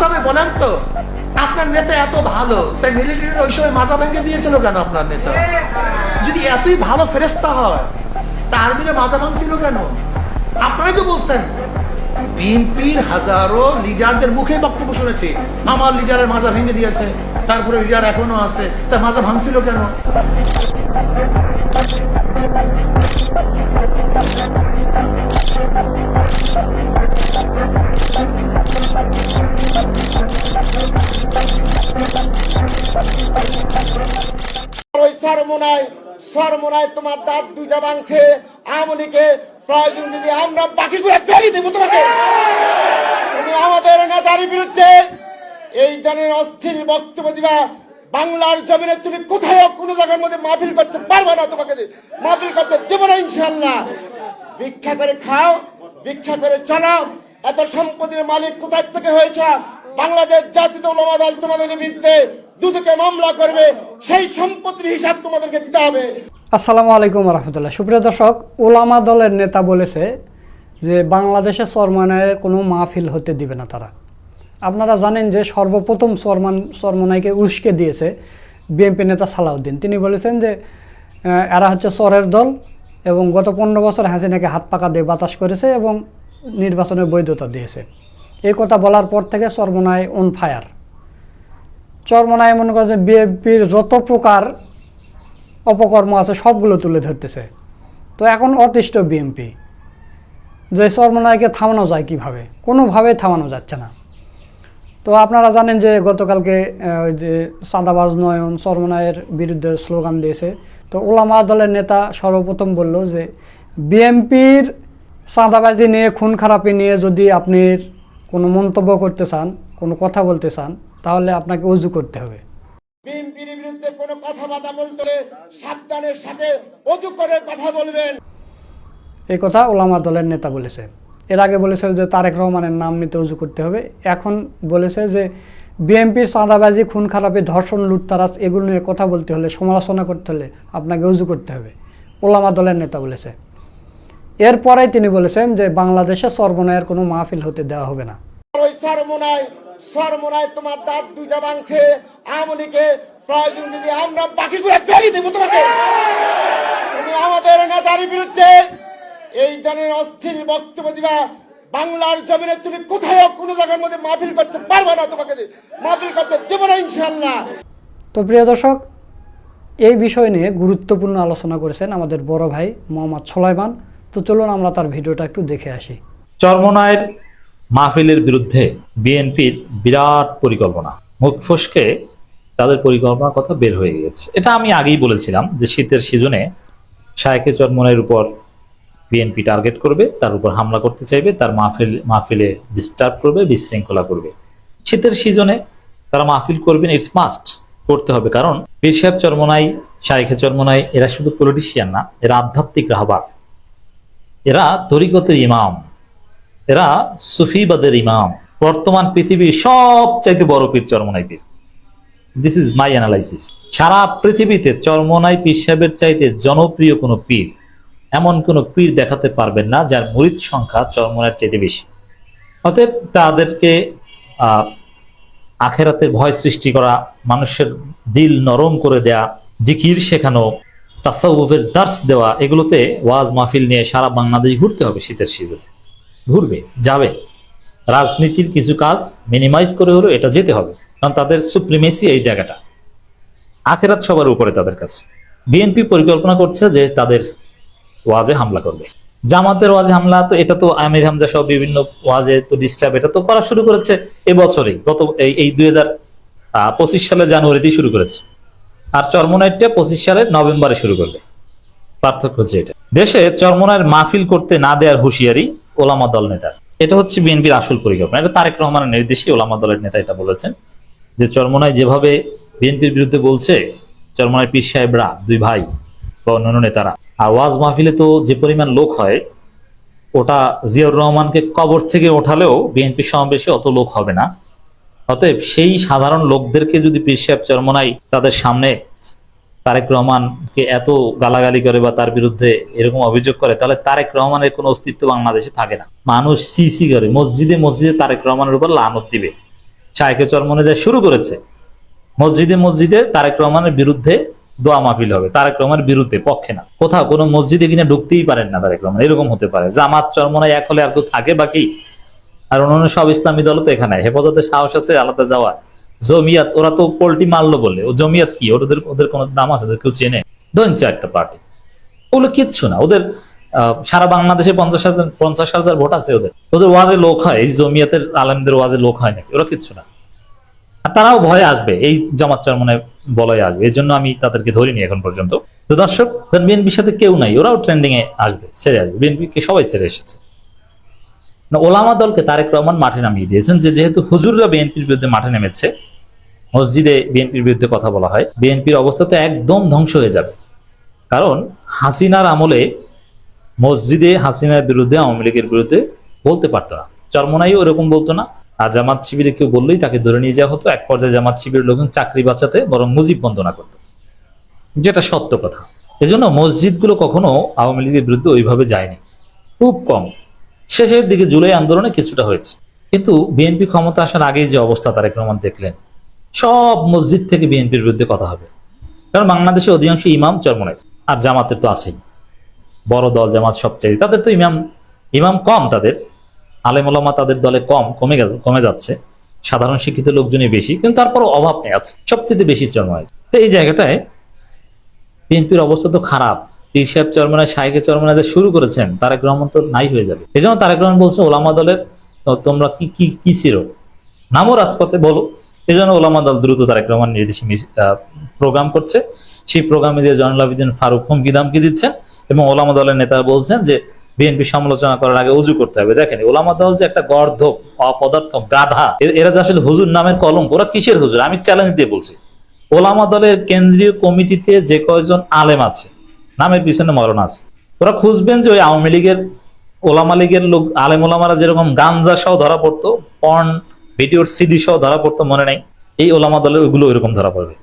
ভাই বলেন তো, আপনার নেতা এত ভালো, তাই মিলিটারির ওই সময় মাজা ভেঙে দিয়েছিল কেন আপনার নেতা? যদি এতই ভালো ফেরেস্তা হয়, তা আর্মিরে মাজা ভাঙছিল কেন? আপনারাই তো বলছেন। বিএনপির হাজারো লিডারদের মুখে বক্তব্য শুনেছি, আমার লিডারের মাজা ভেঙে দিয়েছে, তারপরে লিডার এখনো আছে, তা মাজা ভাঙছিল কেন? সরমোনায় তোমার দাঁত দুইটা ভাঙছে। আওয়ামী লীগে প্রয়োজন যদি আমরা বাকিগুলো বেরিয়ে দেবো তোমাকে। তুমি আমাদের নেতার বিরুদ্ধে এই ধরনের অস্থির বক্তব্য দিবা, বাংলার জমিনে তুমি কোথাও কোনো জায়গার মধ্যে মাহফিল করতে পারবে না, তোমাকে মাহফিল করতে দেবো না ইনশাল্লাহ। ভিক্ষা করে খাও, ভিক্ষা করে চালাও। এত সম্পত্তির মালিক কোথায় থেকে হয়েছ? বাংলাদেশ জাতীয় উলামা দল তোমাদের বিরুদ্ধে দুদকে মামলা করবে, সেই সম্পত্তির হিসাব তোমাদেরকে দিতে হবে। আসসালামু আলাইকুম রহমতুল্লাহ। সুপ্রিয় দর্শক, উলামা দলের নেতা বলেছে যে বাংলাদেশে চরমনাইয়ের কোনো মাহফিল হতে দিবে না তারা। আপনারা জানেন যে সর্বপ্রথম চরমনাইকে উস্কে দিয়েছে বিএনপি নেতা সালাউদ্দিন। তিনি বলেছেন যে এরা হচ্ছে চরের দল এবং গত 15 বছর হাসিনাকে হাত পাকা দিয়ে বাতাস করেছে এবং নির্বাচনের বৈধতা দিয়েছে। এই কথা বলার পর থেকে চরমনাই অন ফায়ার। চরমনাই মনে করেন যে বিএনপির যত প্রকার অপকর্ম আছে সবগুলো তুলে ধরতেছে। তো এখন অতিষ্ঠ বিএনপি যে চরমনাইকে থামানো যায় কিভাবে? কোনোভাবেই থামানো যাচ্ছে না। তো আপনারা জানেন যে গতকালকে যে চাঁদাবাজ নয়ন চরমনাইয়ের বিরুদ্ধে স্লোগান দিয়েছে। তো উলামা দলের নেতা সর্বপ্রথম বলল যে বিএনপির চাঁদাবাজি নিয়ে, খুন খারাপি নিয়ে যদি আপনি কোনো মন্তব্য করতে চান, কোনো কথা বলতে চান, তাহলে আপনাকে ওযু করতে হবে। বিএনপির বিরুদ্ধে কোনো কথাবার্তা বলতে হলে সাবধানের সাথে ওযু করে কথা বলবেন। এই কথা উলামা দলের নেতা বলেছে। এর আগে বলেছে যে তারেক রহমানের নাম নিতে ওযু করতে হবে। এখন বলেছে যে বিএনপির চাঁদাবাজি, খুন খারাপি, ধর্ষণ, লুটতারাজ এগুলো নিয়ে কথা বলতে হলে, সমালোচনা করতে হলে আপনাকে ওযু করতে হবে, উলামা দলের নেতা বলেছে। এরপরেই তিনি বলেছেন যে বাংলাদেশে চরমনাইয়ের কোনো মাহফিল হতে দেওয়া হবে না। ওই সরমোনায় তোমার দাঁত দুইটা ভাঙছে। আওয়ামী লীগে প্রয়োজন যদি আমরা বাকিগুলো বেরিয়ে দেবো তোমাকে। তুমি আমাদের নেতার বিরুদ্ধে এই ধরনের অস্থির বক্তব্য দিবা, বাংলার জমিনে তুমি কোথাও কোনো জায়গার মধ্যে মাহফিল করতে পারবে না, তোমাকে মাহফিল করতে দেবো না ইনশাল্লাহ। তো প্রিয় দর্শক, এই বিষয় নিয়ে গুরুত্বপূর্ণ আলোচনা করেছেন আমাদের বড় ভাই মোহাম্মদ সুলাইমান। তো চলুন আমরা তার ভিডিওটা একটু দেখে আসি। চরমনাইয়ের মাহফিলের বিরুদ্ধে বিএনপির বিরাট পরিকল্পনা, মুখ ফসকে তাদের পরিকল্পনার কথা বের হয়ে গেছে। এটা আমি আগেই বলেছিলাম যে শীতের সিজনে শায়েখে চরমনাইয়ের উপর বিএনপি টার্গেট করবে, তার উপর হামলা করতে চাইবে, তার মাহফিলে ডিস্টার্ব করবে, বিশৃঙ্খলা করবে। শীতের সিজনে তারা মাহফিল করবেন, ইটস মাস্ট, করতে হবে। কারণ পীর সাহেব চরমনাই, শায়েখে চরমনাই এরা শুধু পলিটিশিয়ান না, এরা আধ্যাত্মিক রাহবার, এরা তরিকতের ইমাম, এরা সুফিবাদের ইমাম। বর্তমান পৃথিবীর সবচাইতে বড় পীর চরমনাই পীর। This is my analysis. সারা পৃথিবীতে চরমনাই পীর সাহেবের চাইতে জনপ্রিয় কোনো পীর, এমন কোনো পীর দেখাতে পারবেন না যার মুরিদ সংখ্যা চরমনাইয়ের চাইতে বেশি। অতএব তাদেরকে আখেরাতের ভয় সৃষ্টি করা, মানুষের দিল নরম করে দেয়া, জিকির শেখানো, তাসাউফের দার্স দেওয়া, এগুলোতে ওয়াজ মাহফিল নিয়ে সারা বাংলাদেশ ঘুরতে হবে। শীতের সিজনে ঘুরবে, যাবে। রাজনীতির কিছু কাজ মিনিমাইজ করে হলেও এটা যেতে হবে, কারণ তাদের সুপ্রিমেসি এই জায়গাটা, আখেরাত সবার উপরে তাদের কাছে। বিএনপি পরিকল্পনা করছে যে তাদের ওয়াজে হামলা করবে। জামাতের ওয়াজে হামলা, তো এটা তো আমির হামজা সহ বিভিন্ন ওয়াজে তো ডিস্টার্ব, এটা তো করা শুরু করেছে এবছরেই, গত এই 2025 সালের জানুয়ারিতেই শুরু করেছে। আর চরমনাইটা 25 সালের নভেম্বরে শুরু করবে। পার্থক্য হচ্ছে এটা। দেশে চরমনাইয়ের মাহফিল করতে না দেওয়ার হুঁশিয়ারি ওলামা দল নেতার। এটা হচ্ছে বিএনপির আসল পরিকল্পনা। এটা তারেক রহমানের নির্দেশে ওলামা দলের নেতা এটা বলেছেন যে চরমনাই যেভাবে বিএনপির বিরুদ্ধে বলছে, চরমনাই পীর সাহেবরা, দুই ভাই বা অন্যান্য নেতারা, আর ওয়াজ মাহফিলে তো যে পরিমাণ লোক হয়, ওটা জিয়াউর রহমানকে কবর থেকে ওঠালেও বিএনপি সমাবেশে অত লোক হবে না। অতএব সেই সাধারণ লোকদেরকে যদি পীর সাহেব চরমনাই তাদের সামনে তারেক রহমানকে এত গালাগালি করে বা তার বিরুদ্ধে এরকম অভিযোগ করে, তাহলে তারেক রহমানের কোনো অস্তিত্ব বাংলাদেশে থাকে না। মানুষ সিসি করে মসজিদে মসজিদে তারেক রহমানের উপর লানত দিবে। শায়েখে চরমনে দেয়া শুরু করেছে। মসজিদে মসজিদে তারেক রহমানের বিরুদ্ধে দোয়া মাহফিল হবে, তারেক রহমানের বিরুদ্ধে, পক্ষে না। কোথাও কোনো মসজিদে কিনে ঢুকতেই পারেন না তারেক রহমান, এরকম হতে পারে। জামাত চরমনায় এক হলে আর কেউ থাকে বাকি? আর অন্যান্য সব ইসলামী দল তো এখানে, হেফাজতের সাহস আছে আলাদা যাওয়া। জমিয়াত, ওরা তো পোল্টি মারলো বলে, ও জমিয়াত কি, ওদের ওদের কোনো দাম আছে? ওদের কেউ চেনে? দৈনচে একটা পার্টি, ওগুলো কিচ্ছু না। ওদের সারা বাংলাদেশে 50,000 ভোট আছে। ওদের ওদের ওয়াজে লোক হয়, এই জমিয়াতের আলেমদের ওয়াজে লোক হয় নাকি? ওরা কিচ্ছু না। আর তারাও ভয়ে আসবে, এই জামাত চরমনায় বলয় আসবে, এই জন্য আমি তাদেরকে ধরিনি এখন পর্যন্ত। তো দর্শক, বিএনপির সাথে কেউ নাই, ওরাও ট্রেন্ডিং এ আসবে, ছেড়ে আসবে। বিএনপিকে সবাই ছেড়ে এসেছে। ওলামা দলকে তারেক রহমান মাঠে নামিয়ে দিয়েছেন, যে যেহেতু হুজুররা বিএনপির বিরুদ্ধে মাঠে নেমেছে, মসজিদে বিএনপির বিরুদ্ধে কথা বলা হয়, বিএনপির অবস্থা তো একদম ধ্বংস হয়ে যাবে। কারণ হাসিনার আমলে মসজিদে হাসিনার বিরুদ্ধে, আওয়ামী লীগের বিরুদ্ধে বলতে পারতো না, চরমনাইও এরকম বলতো না। আর জামাত শিবিরে কেউ বললেই তাকে ধরে নিয়ে যাওয়া হতো। এক পর্যায়ে জামাত শিবিরের লোকজন চাকরি বাঁচাতে বরং মুজিব বন্দনা করত, যেটা সত্য কথা। এজন্য মসজিদগুলো কখনো আওয়ামী লীগের বিরুদ্ধে ওইভাবে যায়নি, খুব কম। শেষের দিকে জুলাই আন্দোলনে কিছুটা হয়েছে, কিন্তু বিএনপি ক্ষমতা আসার আগেই যে অবস্থা তারেক রহমান দেখলেন, সব মসজিদ থেকে বিএনপির বিরুদ্ধে কথা হবে। কারণ বাংলাদেশে অধিকাংশ ইমাম চরমনাই, আর জামাতের তো আছেই, বড় দল জামাত সবচেয়ে, তাদের তো ইমাম কম, তাদের আলেম ওলামা তাদের দলে কমে যাচ্ছে, সাধারণ শিক্ষিত লোকজনই বেশি, কিন্তু তারপরও অভাব নেই, আছে সবচেয়ে বেশি চরমনাই। তো এই জায়গাটায় বিএনপির অবস্থা তো খারাপ। পীর সাহেব চরমনায়, শায়েখে চরমনায় শুরু করেছেন, তারেক রহমান তো নাই হয়ে যাবে। এই জন্য তারেক রহমান বলছে ওলামা দলের তোমরা কি ছিল, নামও রাজপথে বলো। এই জন্য ওলামা দল দ্রুত তারেক রহমান নির্দেশে প্রোগ্রাম করছে। সেই প্রোগ্রামে যে জয়নুল আবেদিন ফারুক হুমকি দামকি দিচ্ছেন, এবং ওলামা দলের নেতারা বলছেন যে বিএনপি সমালোচনা করার আগে উজু করতে হবে। দেখেন, ওলামা দল যে একটা গর্ধব, অপদার্থ, গাধা, এরা যে আসলে হুজুর নামের কলঙ্ক। ওরা কিসের হুজুর? আমি চ্যালেঞ্জ দিয়ে বলছি, ওলামা দলের কেন্দ্রীয় কমিটিতে যে কয়জন আলেম আছে, নামের পিছনে মরণ আছে, ওরা খুঁজবেন যে ওই আওয়ামী লীগের ওলামা লীগের লোক আলেম ওলামারা যেরকম গাঞ্জা সহ ধরা পড়তো, পর্ন ভিডিওর সিডি সহ ধরা পড়তো, মনে নাই? এই ওলামা দলের ওইগুলো ওইরকম ধরা পড়বে।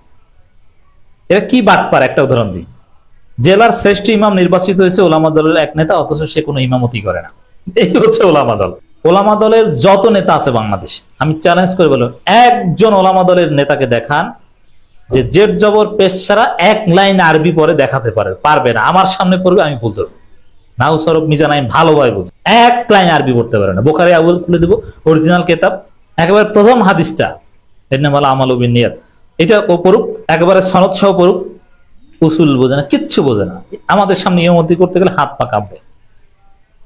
এরা কি বাটপার, একটা উদাহরণ দিই। জেলার শ্রেষ্ঠ ইমাম নির্বাচিত হয়েছে ওলামা দলের এক নেতা, অথচ সে কোনো ইমামতি করে না। এই হচ্ছে ওলামা দল। ওলামা দলের যত নেতা আছে বাংলাদেশে, আমি চ্যালেঞ্জ করে বলবো, একজন ওলামা দলের নেতাকে দেখান যে জেড জবর পেশ ছাড়া এক লাইন আরবি পরে দেখাতে পারবে না। আমার সামনে পড়বে, আমি ভুল ধরবো। নাউ সরব মিজান আমি ভালোভাবে বুঝি, এক লাইন আরবি পড়তে পারে না। বোখারি আউয়াল খুলে দেবো, অরিজিনাল কেতাব, একেবারে প্রথম হাদিসটা, এর নাম হলো আমাল বিন নিয়াত, এটা ও পড়ুক, একেবারে সনদ সহ পড়ুক। উসুল বোঝে না, কিচ্ছু বোঝে না। আমাদের সামনে ইমামতি করতে গেলে হাত পা কাঁপবে।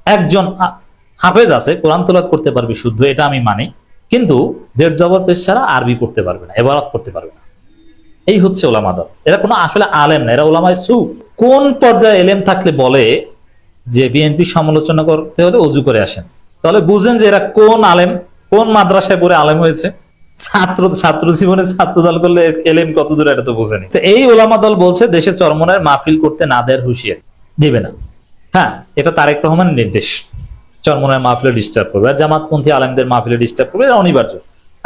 একজন হাফেজ আছে, কোরআন তেলাওয়াত করতে পারবে শুদ্ধ, এটা আমি মানি, কিন্তু জেড জবর পেশ ছাড়া আরবি পড়তে পারবে না, ইবারত করতে পারবে না। এই হচ্ছে ওলামা দল। এরা কোনো আসলে আলেম না, এরা ওলামায়ে সু। কোন পর্যায়ে এলেম থাকলে বলে যে বিএনপি সমালোচনা করতে হলে অজু করে আসেন? তাহলে বুঝেন যে এরা কোন আলেম, কোন মাদ্রাসায় পড়ে আলেম হয়েছে। ছাত্র জীবনে ছাত্র দল করলে এলেম কত দূর, এটা তো বোঝেনি। তো এই ওলামা দল বলছে দেশে চরমনায়ের মাহফিল করতে না দেওয়ার হুঁশিয়ারি দিবে না। হ্যাঁ, এটা তারেক রহমানের নির্দেশ। চরমনায়ের মাহফিলে ডিস্টার্ব করবে, আর জামাতপন্থী আলেমদের মাহফিলে ডিস্টার্ব করবে, এটা অনিবার্য।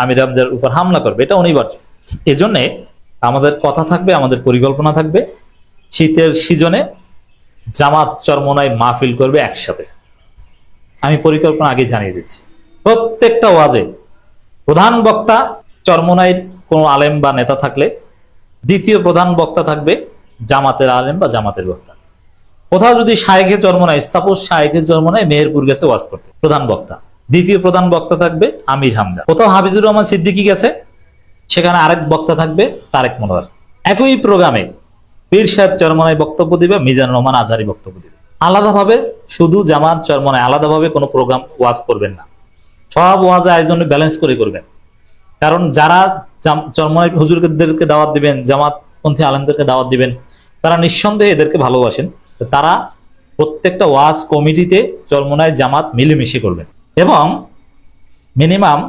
আমির হামজার উপর হামলা করবে, এটা অনিবার্য। এজন্য আমাদের কথা থাকবে, আমাদের পরিকল্পনা থাকবে, শীতের সিজনে জামাত চরমনায় মাহফিল করবে একসাথে। আমি পরিকল্পনা আগে জানিয়ে দিচ্ছি। প্রত্যেকটা ওয়াজে প্রধান বক্তা চরমনায়ের কোনো আলেম বা নেতা থাকলে, দ্বিতীয় প্রধান বক্তা থাকবে জামাতের আলেম বা জামাতের বক্তা। কোথাও যদি শায়েখে চরমনায়, সাপোজ শায়েখে চরমনায় মেহেরপুর গেছে ওয়াজ করতে, প্রধান বক্তা, দ্বিতীয় প্রধান বক্তা থাকবে আমির হামজা। কোথাও হাফিজুর রহমান সিদ্দিকী গেছে, সেখানে আরেক বক্তা থাকবে তারেক মনোয়ার। একই প্রোগ্রামে পীর সাহেব চরমনায় বক্তব্য দিবে, মিজানুর রহমান আজহারী বক্তব্য দিবে। আলাদাভাবে শুধু জামাত চরমনায় আলাদাভাবে কোনো প্রোগ্রাম ওয়াজ করবেন না, সব ওয়াজ আয়োজনে ব্যালেন্স করে করবেন। কারণ যারা চরমনায় হুজুরদেরকে দাওয়াত দিবেন, জামাতপন্থী আলেমদেরকে দাওয়াত দিবেন, তারা নিঃসন্দেহে এদেরকে ভালোবাসেন। তারা প্রত্যেকটা ওয়াজ কমিটিতে চরমনায় জামাত মিলেমিশে করবেন, এবং মিনিমাম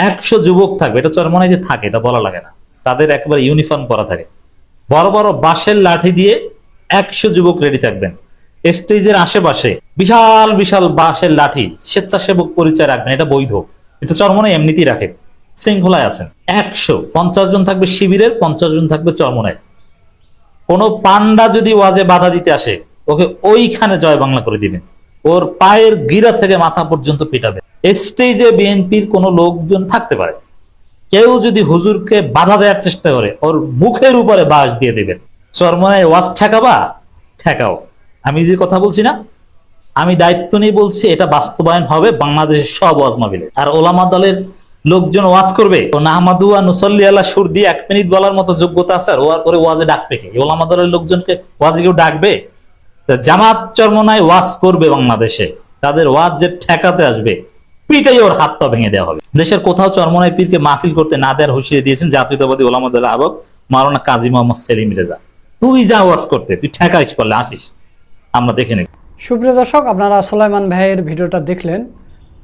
100 যুবক থাকবে। এটা চরমনায় যে থাকে এটা বলা লাগে না, তাদের একেবারে ইউনিফর্ম পরা থাকে। বড় বড় বাঁশের লাঠি দিয়ে 100 যুবক রেডি থাকবেন। স্টেজের আশেপাশে বিশাল বিশাল বাঁশের লাঠি, স্বেচ্ছাসেবক পরিচয় রাখবেন, এটা বৈধ। এটা চরমনায় এমনিতেই রাখে, শৃঙ্খলায় আছেন। 150 জন থাকবে শিবিরের, 50 জন থাকবে চরমনায়। কোনো পান্ডা যদি ওয়াজে বাধা দিতে আসে, ওকে ওইখানে জয় বাংলা করে দিবেন, ওর পায়ের গিরা থেকে মাথা পর্যন্ত পিটাবে। স্টেজে বিএনপির কোনো লোকজন থাকতে পারে, কেউ যদি হুজুরকে বাধা দেওয়ার চেষ্টা করে ওর মুখের উপরে বাঁশ দিয়ে দেবেন। চরমনায় ওয়াজ ঠেকাবা, ঠেকাও। আমি যে কথা বলছি না, আমি দায়িত্ব নিয়ে বলছি, এটা বাস্তবায়ন হবে বাংলাদেশের সব ওয়াজ মাহফিলে। আর ওলামা দলের লোকজন ওয়াজ করবে, ও নাহমাদু ওয়া নুসাল্লি আলা সুর দিয়ে 1 মিনিট বলার মতো যোগ্যতা আছে, আর ওর ওয়াজে ডাকবে কে? ওলামা দলের লোকজনকে ওয়াজে কেউ ডাকবে? জামাত চরমনায় ওয়াজ করবে বাংলাদেশে, তাদের ওয়াজ যে ঠেকাতে আসবে পিটাই ওর হাত পা ভেঙে দেওয়া হবে। দেশের কোথাও চরমনায় পীরকে মাহফিল করতে না দেওয়ার হুঁশিয়ারি দিয়েছেন জাতীয়তাবাদী ওলামা দলের আহ্বায়ক মাওলানা কাজী মোহাম্মদ সেলিম রেজা। তুই যা ওয়াজ করতে, তুই ঠেকাইস পারলে আসিস, আমরা দেখে নেব। সুপ্রিয় দর্শক, আপনারা সুলাইমান ভাইয়ের ভিডিওটা দেখলেন।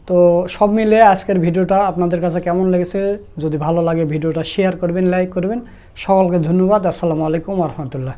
তো সব মিলে আজকের ভিডিওটা আপনাদের কাছে কেমন লেগেছে? যদি ভালো লাগে ভিডিওটা শেয়ার করবেন, লাইক করবেন। সকলকে ধন্যবাদ। আসসালামু আলাইকুম ওয়া রাহমাতুল্লাহ।